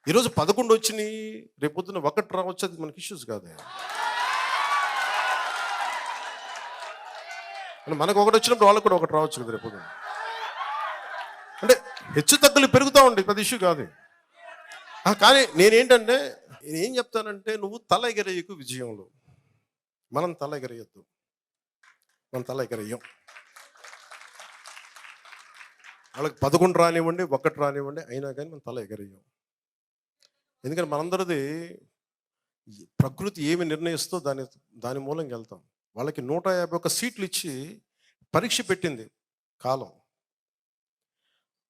ఈరోజు 11 వచ్చినాయి, రేపొద్దున ఒకటి రావచ్చు, అది మనకి ఇష్యూస్ కాదు. అంటే మనకు ఒకటి వచ్చినప్పుడు వాళ్ళకి కూడా ఒకటి రావచ్చు కదా రేపొద్దున. అంటే హెచ్చు తగ్గులు పెరుగుతూ ఉంటాయి, పెద్ద ఇష్యూ కాదు. కానీ నేనేంటంటే నేనేం చెప్తానంటే, నువ్వు తల ఎగరేయకు విజయంలో. మనం తల ఎగరేయద్దు, మనం తల ఎగరేయం. వాళ్ళకి 11 రానివ్వండి, 1 రానివ్వండి, అయినా కానీ మనం తల ఎగరేయం. ఎందుకంటే మనందరిది ప్రకృతి ఏమి నిర్ణయిస్తో దాని మూలంగా వెళ్తాం. వాళ్ళకి 151 సీట్లు ఇచ్చి పరీక్ష పెట్టింది కాలం.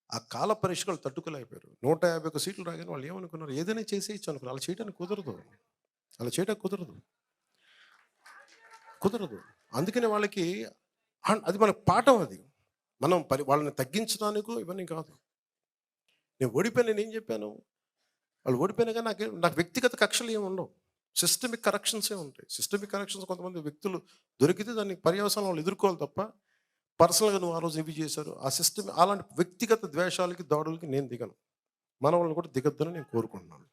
ఆ కాల పరీక్షలు తట్టుకోలేకపోయారు. 151 సీట్లు రాగానే వాళ్ళు ఏమనుకున్నారు, ఏదైనా చేసేయచ్చు అనుకున్నారు. అలా చేయడానికి కుదరదు. అందుకనే వాళ్ళకి అది మనకు పాఠం. అది మనం వాళ్ళని తగ్గించడానికి ఇవన్నీ కాదు. నేను ఓడిపోయినా, నేనేం చెప్పాను, వాళ్ళు ఓడిపోయినా కానీ నాకు వ్యక్తిగత కక్షలు ఏమి ఉండవు. సిస్టమిక్ కరెక్షన్సే ఉంటాయి. సిస్టమిక్ కరెక్షన్స్ కొంతమంది వ్యక్తులు దొరికితే దాన్ని పర్యవసానం వాళ్ళు ఎదుర్కోవాలి తప్ప, పర్సనల్గా నువ్వు ఆ రోజు ఇవి చేశారు, ఆ సిస్టమ్, అలాంటి వ్యక్తిగత ద్వేషాలకి, దాడులకి నేను దిగను. మన వాళ్ళని కూడా దిగద్దని నేను కోరుకుంటున్నాను.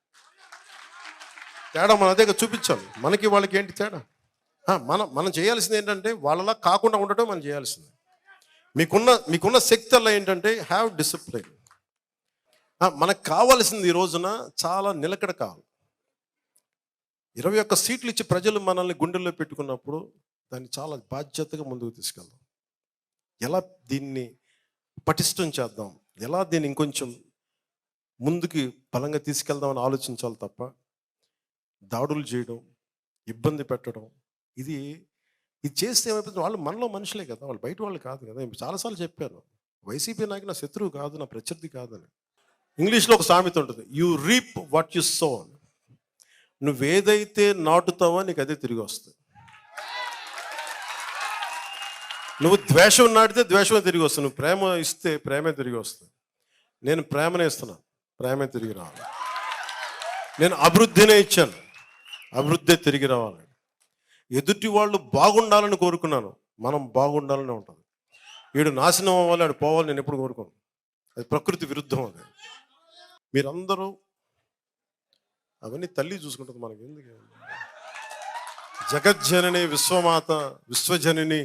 తేడా మన అదేగా చూపించాలి. మనకి వాళ్ళకి ఏంటి తేడా? మనం చేయాల్సింది ఏంటంటే, వాళ్ళలా కాకుండా ఉండటం మనం చేయాల్సింది. మీకున్న శక్తి అలా ఏంటంటే, హ్యావ్ డిసిప్లిన్. మనకు కావాల్సింది ఈ రోజున చాలా నిలకడ కావాలి. 21 సీట్లు ఇచ్చి ప్రజలు మనల్ని గుండెల్లో పెట్టుకున్నప్పుడు దాన్ని చాలా బాధ్యతగా ముందుకు తీసుకెళ్దాం. ఎలా దీన్ని పటిష్టం చేద్దాం, ఎలా దీన్ని ఇంకొంచెం ముందుకి బలంగా తీసుకెళ్దామని ఆలోచించాలి తప్ప, దాడులు చేయడం, ఇబ్బంది పెట్టడం, ఇది చేస్తే ఏమైపోతుంది, వాళ్ళు మనలో మనుషులే కదా, వాళ్ళు బయట వాళ్ళు కాదు కదా. చాలాసార్లు చెప్పాను, వైసీపీ నాయకు నా శత్రువు కాదు, నా ప్రత్యర్థి కాదని. ఇంగ్లీష్లో ఒక సామెత ఉంటుంది, you reap what you sow. నువ్వేదైతే నాటుతావో నీకు అదే తిరిగి వస్తుంది. నువ్వు ద్వేషం నాటితే ద్వేషమే తిరిగి వస్తుంది. నువ్వు ప్రేమ ఇస్తే ప్రేమే తిరిగి వస్తుంది. నేను ప్రేమనే ఇస్తున్నాను, ప్రేమే తిరిగి రావాలి. నేను అభివృద్ధినే ఇచ్చాను, అభివృద్ధి తిరిగి రావాలి. ఎదుటి వాళ్ళు బాగుండాలని కోరుకున్నాను, మనం బాగుండాలని ఉంటుంది. వీడు నాశనం అవ్వాలి, ఆడు పోవాలి నేను ఎప్పుడు కోరుకోను. అది ప్రకృతి విరుద్ధం. అది మీరందరూ అవన్నీ తల్లి చూసుకుంటుంది, మనకి ఎందుకు? జగజ్జనని, విశ్వమాత, విశ్వజనని,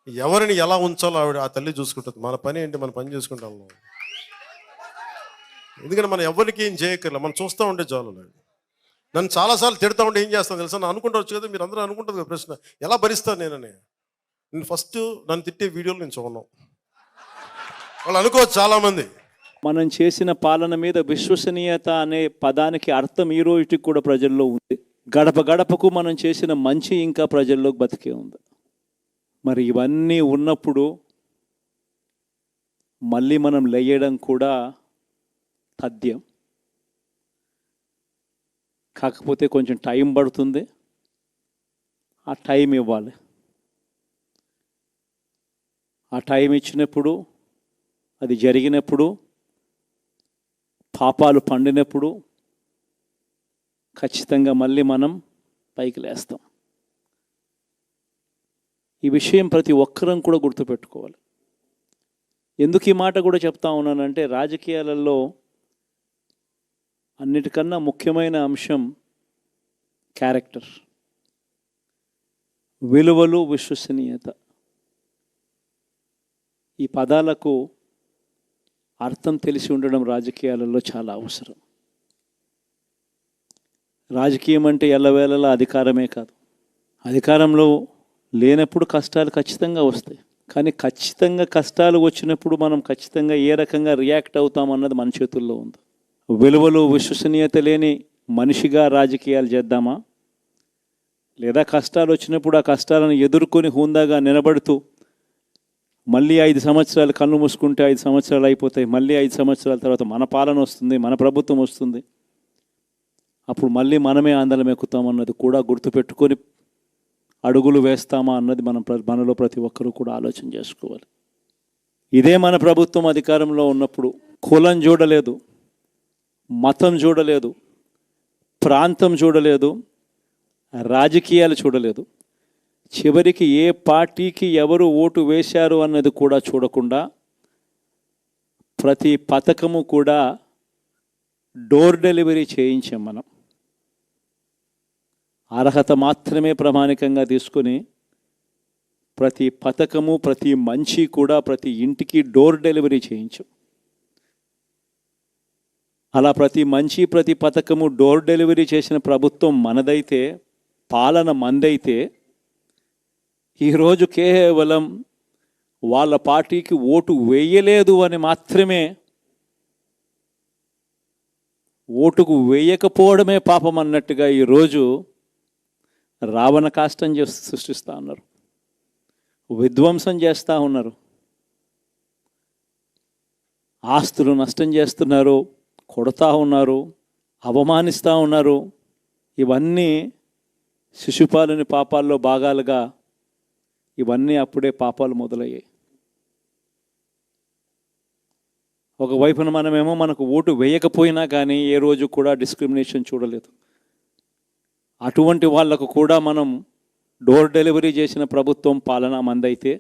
ఎవరిని ఎలా ఉంచాలో ఆవిడ, ఆ తల్లి చూసుకుంటుంది. మన పని ఏంటి, మన పని చేసుకుంటాం. ఎందుకంటే మనం ఎవరికి ఏం చేయక్కర్లే, మనం చూస్తూ ఉంటే చాలు. నన్ను చాలాసార్లు తిడతా ఉంటే ఏం చేస్తాను తెలుసా? నన్ను అనుకుంటవచ్చు కదా, మీరు అందరూ అనుకుంటుంది కదా ప్రశ్న, ఎలా భరిస్తాను నేను ఫస్ట్ నన్ను తిట్టే వీడియోలు నేను చూడను. వాళ్ళు అనుకోవచ్చు చాలామంది, మనం చేసిన పాలన మీద విశ్వసనీయత అనే పదానికి అర్థం ఈ రోజుకి కూడా ప్రజల్లో ఉంది. గడప గడపకు మనం చేసిన మంచి ఇంకా ప్రజల్లో బతికే ఉంది. మరి ఇవన్నీ ఉన్నప్పుడు మళ్ళీ మనం లేయడం కూడా తథ్యం. కాకపోతే కొంచెం టైం పడుతుంది, ఆ టైం ఇవ్వాలి. ఆ టైం ఇచ్చినప్పుడు, అది జరిగినప్పుడు, పాపాలు పండినప్పుడు ఖచ్చితంగా మళ్ళీ మనం పైకి లేస్తాం. ఈ విషయం ప్రతి ఒక్కరం కూడా గుర్తుపెట్టుకోవాలి. ఎందుకు ఈ మాట కూడా చెప్తా ఉన్నానంటే, రాజకీయాలలో అన్నిటికన్నా ముఖ్యమైన అంశం క్యారెక్టర్, విలువలు, విశ్వసనీయత. ఈ పదాలకు అర్థం తెలిసి ఉండడం రాజకీయాలలో చాలా అవసరం. రాజకీయం అంటే ఎల్లవేళలా అధికారమే కాదు. అధికారంలో లేనప్పుడు కష్టాలు ఖచ్చితంగా వస్తాయి. కానీ ఖచ్చితంగా కష్టాలు వచ్చినప్పుడు మనం ఖచ్చితంగా ఏ రకంగా రియాక్ట్ అవుతామన్నది మన చేతుల్లో ఉంది. విలువలు, విశ్వసనీయత లేని మనిషిగా రాజకీయాలు చేద్దామా, లేదా కష్టాలు వచ్చినప్పుడు ఆ కష్టాలను ఎదుర్కొని హుందాగా నిలబడుతూ మళ్ళీ 5 సంవత్సరాలు కళ్ళు మూసుకుంటే 5 సంవత్సరాలు అయిపోతాయి, మళ్ళీ 5 సంవత్సరాల తర్వాత మన పాలన వస్తుంది, మన ప్రభుత్వం వస్తుంది, అప్పుడు మళ్ళీ మనమే ఆందోళన ఎక్కుతామన్నది కూడా గుర్తుపెట్టుకొని అడుగులు వేస్తామా అన్నది మనలో ప్రతి ఒక్కరూ కూడా ఆలోచన చేసుకోవాలి. ఇదే మన ప్రభుత్వం అధికారంలో ఉన్నప్పుడు కులం చూడలేదు, మతం చూడలేదు, ప్రాంతం చూడలేదు, రాజకీయాలు చూడలేదు, చివరికి ఏ పార్టీకి ఎవరు ఓటు వేశారు అన్నది కూడా చూడకుండా ప్రతి పథకము కూడా డోర్ డెలివరీ చేయించాం మనం. అర్హత మాత్రమే ప్రామాణికంగా తీసుకొని ప్రతి పథకము, ప్రతి మంచి కూడా ప్రతి ఇంటికి డోర్ డెలివరీ చేయించాం. అలా ప్రతి మంచి, ప్రతి పథకము డోర్ డెలివరీ చేసిన ప్రభుత్వం మనదైతే, పాలన మందైతే, ఈరోజు కేవలం వాళ్ళ పార్టీకి ఓటు వేయలేదు అని మాత్రమే, ఓటుకు వేయకపోవడమే పాపం అన్నట్టుగా ఈరోజు రావణ కాష్టం సృష్టిస్తూ ఉన్నారు, విధ్వంసం చేస్తూ ఉన్నారు, ఆస్తులు నష్టం చేస్తున్నారు, కొడతా ఉన్నారు, అవమానిస్తూ ఉన్నారు. ఇవన్నీ శిశుపాలుని పాపాల్లో భాగాలుగా ఇవన్నీ అప్పుడే పాపాలు మొదలయ్యాయి. ఒకవైపున మనమేమో మనకు ఓటు వేయకపోయినా కానీ ఏ రోజు కూడా డిస్క్రిమినేషన్ చూడలేదు. అటువంటి వాళ్లకు కూడా మనం డోర్ డెలివరీ చేసిన ప్రభుత్వం పాలన మందైతే,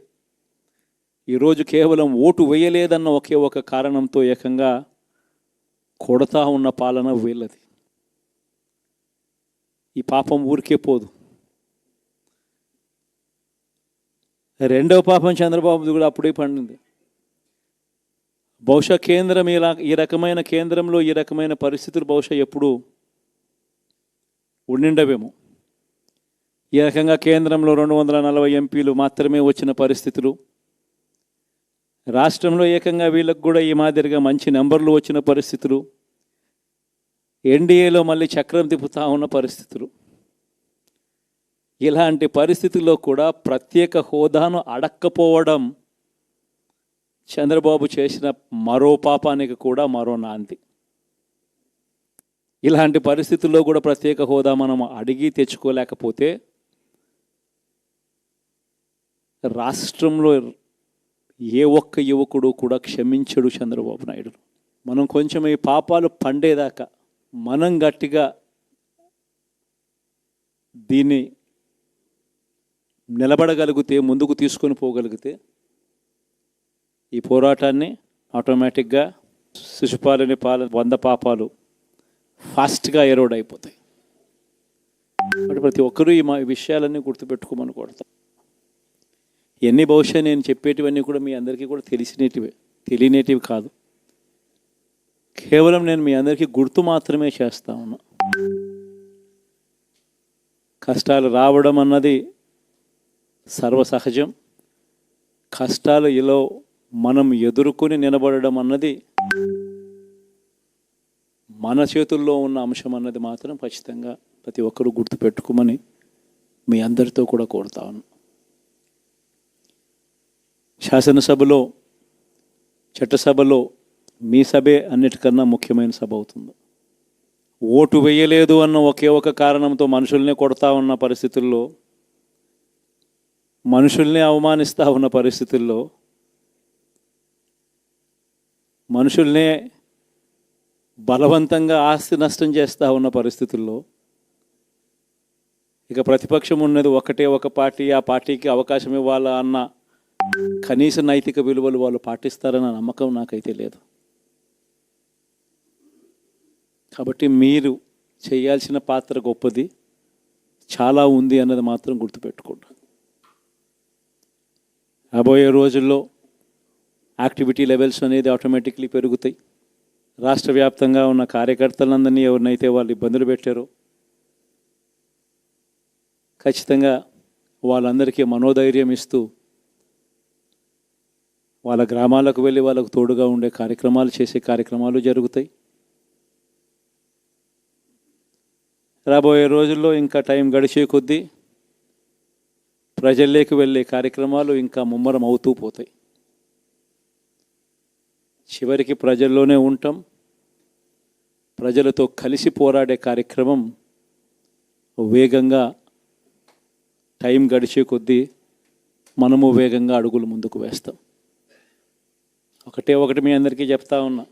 ఈరోజు కేవలం ఓటు వేయలేదన్న ఒకే ఒక కారణంతో ఏకంగా కొడతా ఉన్న పాలన వీళ్ళది. ఈ పాపం ఊరికే పోదు. రెండవ పాపం చంద్రబాబుది కూడా అప్పుడే పండింది. బహుశా కేంద్రం ఈ రకమైన కేంద్రంలో ఈ రకమైన పరిస్థితులు బహుశా ఎప్పుడు ఉండిండవేమో. ఈ రకంగా కేంద్రంలో 240 ఎంపీలు మాత్రమే వచ్చిన పరిస్థితులు, రాష్ట్రంలో ఏకంగా వీళ్ళకు కూడా ఈ మాదిరిగా మంచి నెంబర్లు వచ్చిన పరిస్థితులు, ఎన్డీఏలో మళ్ళీ చక్రం తిప్పుతా ఉన్న పరిస్థితులు. ఇలాంటి పరిస్థితుల్లో కూడా ప్రత్యేక హోదాను అడక్కపోవడం చంద్రబాబు చేసిన మరో పాపానికి కూడా మరో నాంది. ఇలాంటి పరిస్థితుల్లో కూడా ప్రత్యేక హోదా మనం అడిగి తెచ్చుకోలేకపోతే రాష్ట్రంలో ఏ ఒక్క యువకుడు కూడా క్షమించడు చంద్రబాబు నాయుడు. మనం కొంచెం ఈ పాపాలు పండేదాకా మనం గట్టిగా దీన్ని నిలబడగలిగితే, ముందుకు తీసుకొని పోగలిగితే ఈ పోరాటాన్ని ఆటోమేటిక్గా శిశుపాలుని 100 పాపాలు ఫాస్ట్గా ఎరోడ్ అయిపోతాయి. అంటే ప్రతి ఒక్కరూ ఈ విషయాలన్నీ గుర్తుపెట్టుకోమని కొడతాం. ఇవన్నీ బహుశా నేను చెప్పేటివన్నీ కూడా మీ అందరికీ కూడా తెలియనేటివి కాదు. కేవలం నేను మీ అందరికీ గుర్తు మాత్రమే చేస్తా ఉన్నా. కష్టాలు రావడం అన్నది సర్వసహజం. కష్టాలు ఇలా మనం ఎదుర్కొని నిలబడడం అన్నది మన చేతుల్లో ఉన్న అంశం అన్నది మాత్రం ఖచ్చితంగా ప్రతి ఒక్కరూ గుర్తుపెట్టుకోమని మీ అందరితో కూడా కోరుతా ఉన్నాను. శాసనసభలో, చట్టసభలో మీ సభే అన్నిటికన్నా ముఖ్యమైన సభ అవుతుంది. ఓటు వేయలేదు అన్న ఒకే ఒక కారణంతో మనుషుల్నే కొడతా ఉన్న పరిస్థితుల్లో, మనుషుల్ని అవమానిస్తూ ఉన్న పరిస్థితుల్లో, మనుషుల్నే బలవంతంగా ఆస్తి నష్టం చేస్తూ ఉన్న పరిస్థితుల్లో ఇక ప్రతిపక్షం ఉన్నది ఒకటే ఒక పార్టీ, ఆ పార్టీకి అవకాశం ఇవ్వాలా అన్న కనీస నైతిక విలువలు వాళ్ళు పాటిస్తారన్న నమ్మకం నాకైతే లేదు. కాబట్టి మీరు చేయాల్సిన పాత్ర గొప్పది, చాలా ఉంది అన్నది మాత్రం గుర్తుపెట్టుకోండి. రాబోయే రోజుల్లో యాక్టివిటీ లెవెల్స్ అనేది ఆటోమేటిక్లీ పెరుగుతాయి. రాష్ట్ర వ్యాప్తంగా ఉన్న కార్యకర్తలందరినీ ఎవరినైతే వాళ్ళు ఇబ్బందులు పెట్టారో ఖచ్చితంగా వాళ్ళందరికీ మనోధైర్యం ఇస్తూ వాళ్ళ గ్రామాలకు వెళ్ళి వాళ్ళకు తోడుగా ఉండే కార్యక్రమాలు చేసే కార్యక్రమాలు జరుగుతాయి. రాబోయే రోజుల్లో ఇంకా టైం గడిచే కొద్దీ ప్రజల్లోకి వెళ్ళే కార్యక్రమాలు ఇంకా ముమ్మరం అవుతూ పోతాయి. చివరికి ప్రజల్లోనే ఉంటాం. ప్రజలతో కలిసి పోరాడే కార్యక్రమం వేగంగా టైం గడిచే కొద్దీ మనము వేగంగా అడుగులు ముందుకు వేస్తాం. ఒకటి మీ అందరికీ చెప్తా ఉన్నా,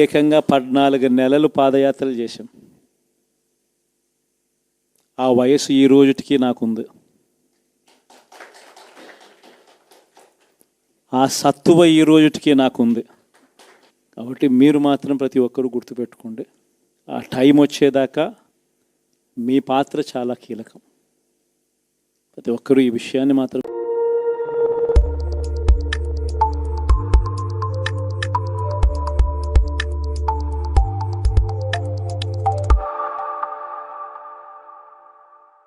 ఏకంగా 14 నెలలు పాదయాత్రలు చేశాం. ఆ వయసు ఈ రోజుటికి నాకుంది. ఆ సత్తువ ఈ రోజుటికి నాకుంది. కాబట్టి మీరు మాత్రం ప్రతి ఒక్కరూ గుర్తుపెట్టుకోండి, ఆ టైం వచ్చేదాకా మీ పాత్ర చాలా కీలకం. ప్రతి ఒక్కరూ ఈ విషయాన్ని మాత్రం